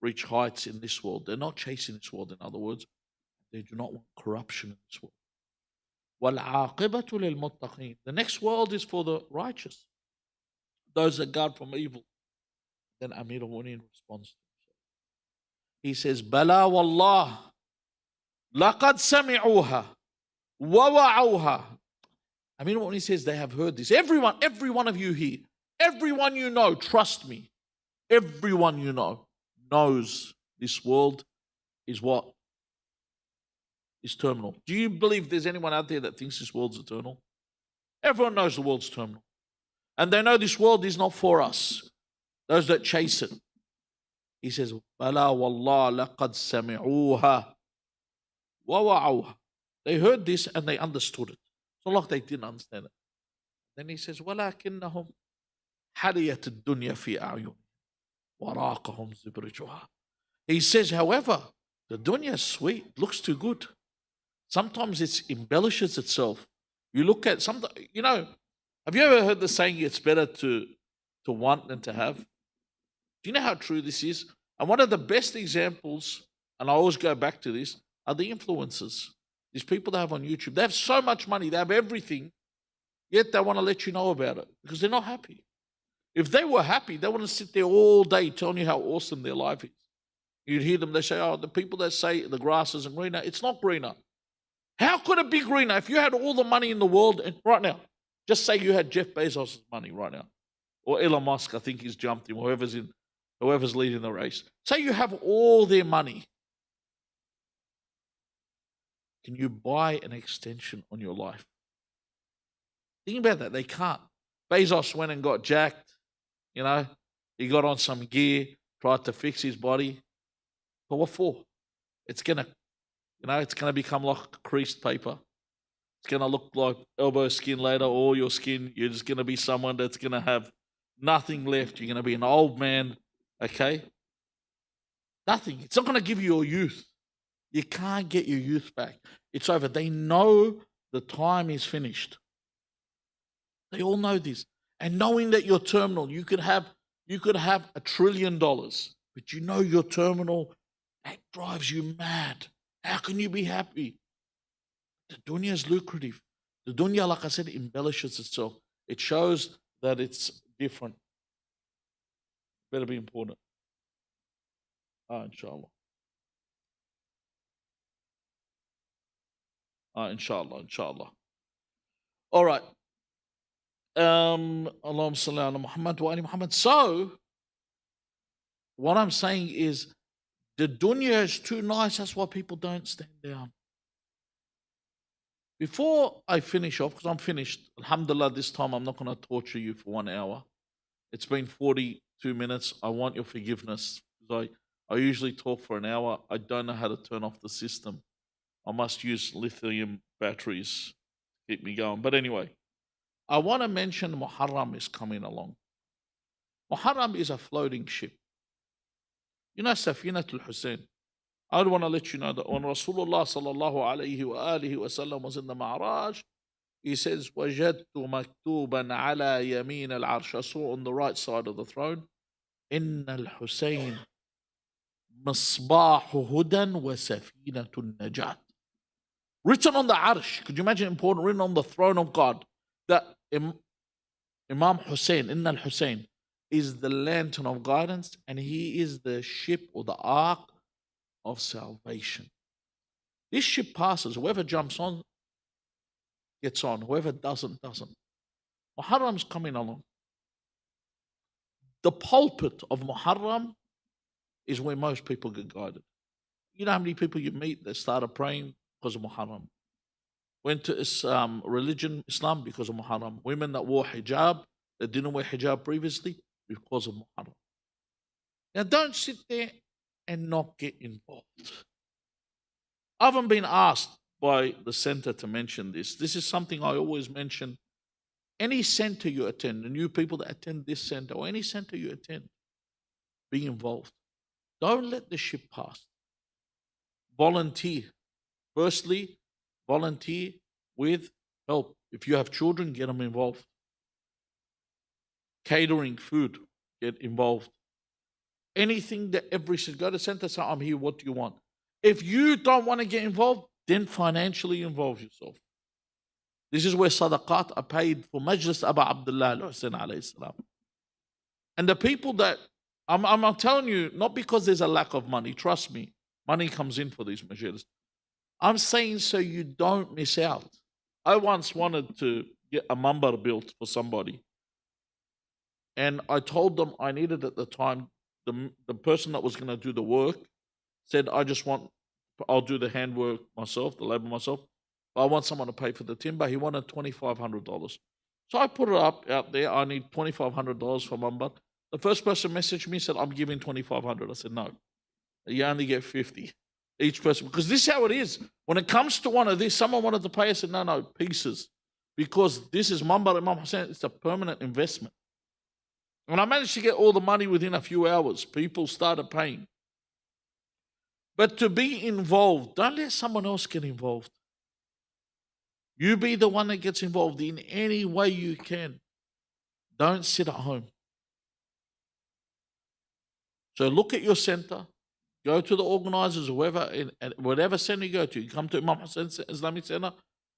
reach heights in this world. They're not chasing this world, in other words. They do not want corruption in this world. وَالْعَاقِبَةُ لِلْمُتَّقِينَ. The next world is for the righteous, those that guard from evil. Then Amir al-Mu'minin responds. He says, بَلَا وَاللَّهِ لَقَدْ سَمِعُوهَا وَوَعَوْهَا. Amir al-Mu'minin says they have heard this. Every one of you here, everyone you know, trust me, everyone you know knows this world is what? Is terminal. Do you believe there's anyone out there that thinks this world's eternal? Everyone knows the world's terminal. And they know this world is not for us, those that chase it. He says, بَلَا وَاللَّهِ لَقَدْ سَمِعُوهَا وَوَعَوْهَا. They heard this and they understood it. It's not like they didn't understand it. Then he says, وَلَكِنَّهُمْ حَلِيَتِ الدُّنْيَا فِي أَعْيُنِهِمْ وَرَاقَهُمْ زِبْرِجُهَا. He says, however, the dunya is sweet, looks too good. Sometimes it embellishes itself. You look at some, have you ever heard the saying, it's better to want than to have? Do you know how true this is? And one of the best examples, and I always go back to this, are the influencers. These people they have on YouTube. They have so much money, they have everything, yet they want to let you know about it because they're not happy. If they were happy, they wouldn't sit there all day telling you how awesome their life is. You'd hear them, they say, oh, the people that say the grass isn't greener, it's not greener. How could it be greener if you had all the money in the world? And right now, just say you had Jeff Bezos' money right now, or Elon Musk, I think he's jumped him, or whoever's leading the race. Say you have all their money. Can you buy an extension on your life? Think about that. They can't. Bezos went and got jacked. He got on some gear, tried to fix his body. But what for? It's gonna become like creased paper. It's gonna look like elbow skin later, or your skin. You're just gonna be someone that's gonna have nothing left. You're gonna be an old man. Okay? Nothing. It's not gonna give you your youth. You can't get your youth back. It's over. They know the time is finished. They all know this. And knowing that you're terminal, you could have $1 trillion, but you know you're terminal, that drives you mad. How can you be happy? The dunya is lucrative. The dunya, like I said, embellishes itself. It shows that it's different. Better be important. Inshallah. Inshallah. All right. Allahumma salli ala Muhammad wa ali Muhammad. So, what I'm saying is, the dunya is too nice. That's why people don't stand down. Before I finish off, because I'm finished, alhamdulillah, this time I'm not going to torture you for 1 hour. It's been 42 minutes. I want your forgiveness. I usually talk for an hour. I don't know how to turn off the system. I must use lithium batteries to keep me going. But anyway, I want to mention Muharram is coming along. Muharram is a floating ship. Safinatul Hussein. I want to let you know that when Rasulullah sallallahu alayhi wa alihi wa sallam was in the Ma'raj, he says, وَجَدْتُ مَكْتُوبًا عَلَى يَمِينَ الْعَرْشِ. I saw on the right side of the throne, إِنَّ الْحُسَيْنِ مِصْبَاحُ هُدًى وَسَفِينَةُ النَّجَاةِ. Written on the Arsh. Could you imagine important? Written on the throne of God. That Imam Hussein, Inna al-Hussein, is the lantern of guidance, and he is the ship or the ark of salvation. This ship passes. Whoever jumps on, gets on. Whoever doesn't. Muharram's coming along. The pulpit of Muharram is where most people get guided. You know how many people you meet that started praying because of Muharram? Went to religion, Islam, because of Muharram. Women that wore hijab, that didn't wear hijab previously, because of Muharram. Now, don't sit there and not get involved. I haven't been asked by the center to mention this. This is something I always mention. Any center you attend, the new people that attend this center, or any center you attend, be involved. Don't let the ship pass. Volunteer. Firstly, volunteer with help. If you have children, get them involved. Catering, food, get involved. Anything that every should go to center, say, I'm here, what do you want? If you don't want to get involved, then financially involve yourself. This is where sadaqat are paid for Majlis Abu Abdullah al-Hussein alayhi salam. And the people that, I'm telling you, not because there's a lack of money, trust me, money comes in for these majlis. I'm saying so you don't miss out. I once wanted to get a mambar built for somebody. And I told them I needed at the time, the person that was going to do the work said, I'll do the handwork myself, the labor myself. But I want someone to pay for the timber. He wanted $2,500. So I put it up out there. I need $2,500 for mambar. The first person messaged me and said, I'm giving $2,500. I said, no, you only get 50 each person. Because this is how it is. When it comes to one of these, someone wanted to pay. I said, no, pieces. Because this is mambar Imam Hussein. It's a permanent investment. And I managed to get all the money within a few hours. People started paying. But to be involved, don't let someone else get involved. You be the one that gets involved in any way you can. Don't sit at home. So look at your center. Go to the organizers, whoever, and whatever center you go to. You come to Imam Hussein Islamic Center,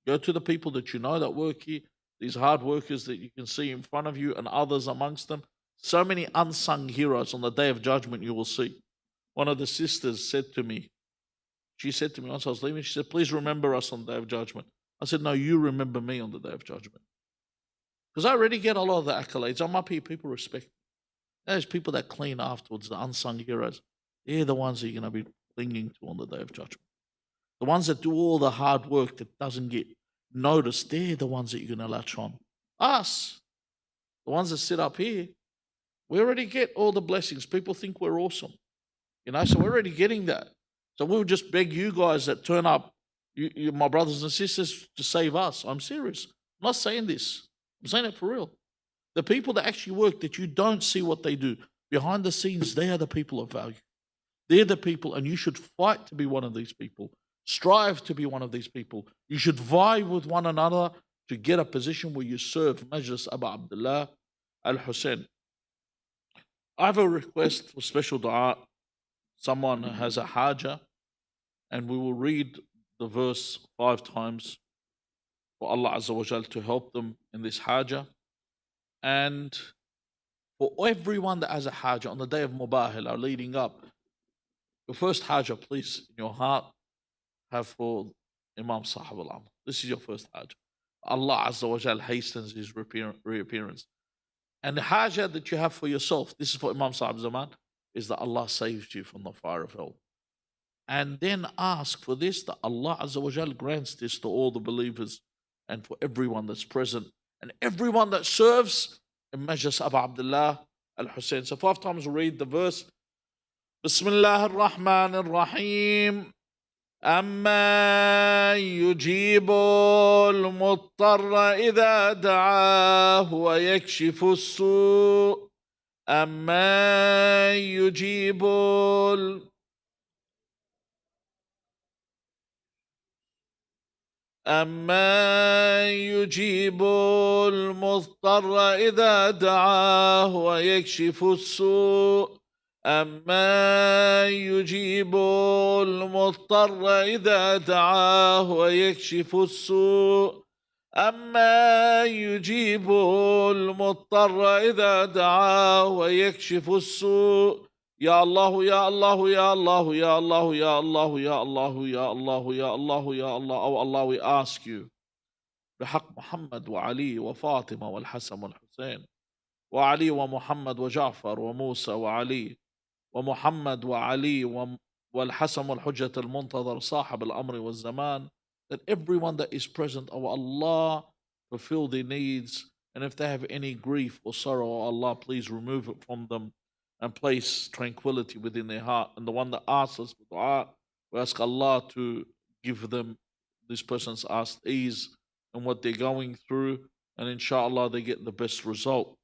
go to the people that you know that work here, these hard workers that you can see in front of you and others amongst them. So many unsung heroes on the Day of Judgment you will see. One of the sisters said to me, she said to me once I was leaving, she said, please remember us on the Day of Judgment. I said, no, you remember me on the Day of Judgment. Because I already get a lot of the accolades. I'm up here, people respect me. There's people that clean afterwards, the unsung heroes. They're the ones that you're going to be clinging to on the Day of Judgment. The ones that do all the hard work that doesn't get noticed, they're the ones that you're going to latch on. Us, the ones that sit up here, we already get all the blessings. People think we're awesome. So we're already getting that. So we'll just beg you guys that turn up, you my brothers and sisters, to save us. I'm serious. I'm not saying this. I'm saying it for real. The people that actually work, that you don't see what they do, behind the scenes, they are the people of value. They're the people, and you should fight to be one of these people. Strive to be one of these people. You should vie with one another to get a position where you serve Majlis Abu Abdullah al-Hussein. I have a request for special dua. Someone has a haja, and we will read the verse 5 times for Allah Azza wa Jal to help them in this haja. And for everyone that has a haja on the day of Mubahala leading up, your first haja, please, in your heart, have for Imam Sahib al-Amr. This is your first haja. Allah Azza wa Jal hastens his reappearance. And the haja that you have for yourself, this is for Imam Sahib Zaman, is that Allah saves you from the fire of hell. And then ask for this, that Allah Azza wa Jal grants this to all the believers and for everyone that's present and everyone that serves in Majlis Abu Abdullah al-Hussein. So 5 times we'll read the verse. Bismillah ar-Rahman ar-Rahim. أما يجيب المضطر إذا دعاه ويكشف السوء أما يجيب المضطر إذا دعاه ويكشف السوء أما يجيب المضطر إذا دعاه ويكشف السوء أما يجيب المضطر إذا دعاه ويكشف السوء يا الله يا الله يا الله يا الله يا الله يا الله يا الله يا الله يا الله. Oh Allah, we ask you بحق محمد وعلي وفاطمة والحسن والحسين وعلي ومحمد وجعفر وموسى وعلي ومحمد وعلي والحسن والحجة المنتظر صاحب الأمر والزمان, that everyone that is present, oh Allah, fulfill their needs, and if they have any grief or sorrow, oh Allah, please remove it from them and place tranquility within their heart. And the one that asks us for dua, we ask Allah to give them, this person's asked, ease in what they're going through, and inshallah they get the best result.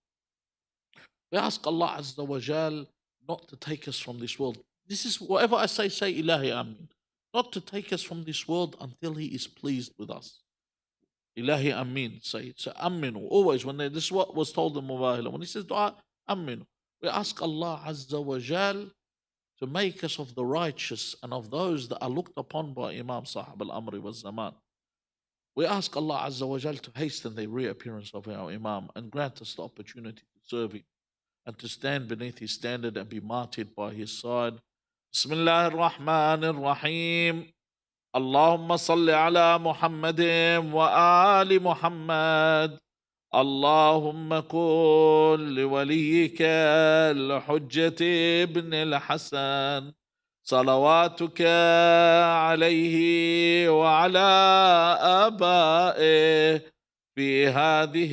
We ask Allah Azza wa Jal not to take us from this world. This is whatever I say Ilahi Amin. Not to take us from this world until He is pleased with us. Ilahi Amin. Say it. So Aminu. Always when this is what was told in Mubahala. When he says dua, Aminu. We ask Allah Azza wa Jal to make us of the righteous and of those that are looked upon by Imam Sahib al-Amri wal Zaman. We ask Allah Azza wa Jal to hasten the reappearance of our Imam and grant us the opportunity to serve him and to stand beneath his standard and be martyred by his side. Bismillah ar-Rahman ar-Rahim. Allahumma salli ala Muhammadin wa ali Muhammad. اللهم كن لوليك الحجة ابن الحسن صلواتك عليه وعلى آبائه في هذه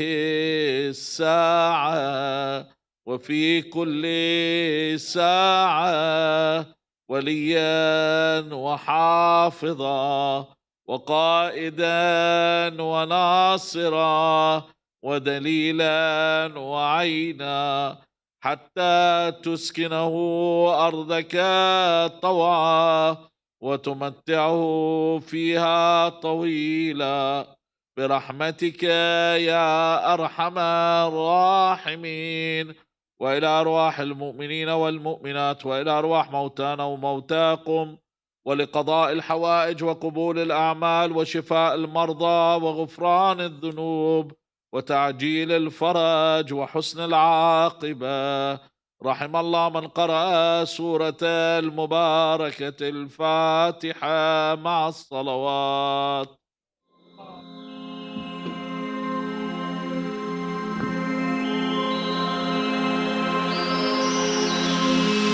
الساعة وفي كل ساعة وليا وحافظا وقائدا وناصرا ودليلا وعينا حتى تسكنه أرضك طوعا وتمتعه فيها طويلا برحمتك يا أرحم الراحمين. وإلى أرواح المؤمنين والمؤمنات وإلى أرواح موتانا وموتاكم ولقضاء الحوائج وقبول الأعمال وشفاء المرضى وغفران الذنوب وتعجيل الفرج وحسن العاقبة. رحم الله من قرأ سورة المباركة الفاتحة مع الصلوات.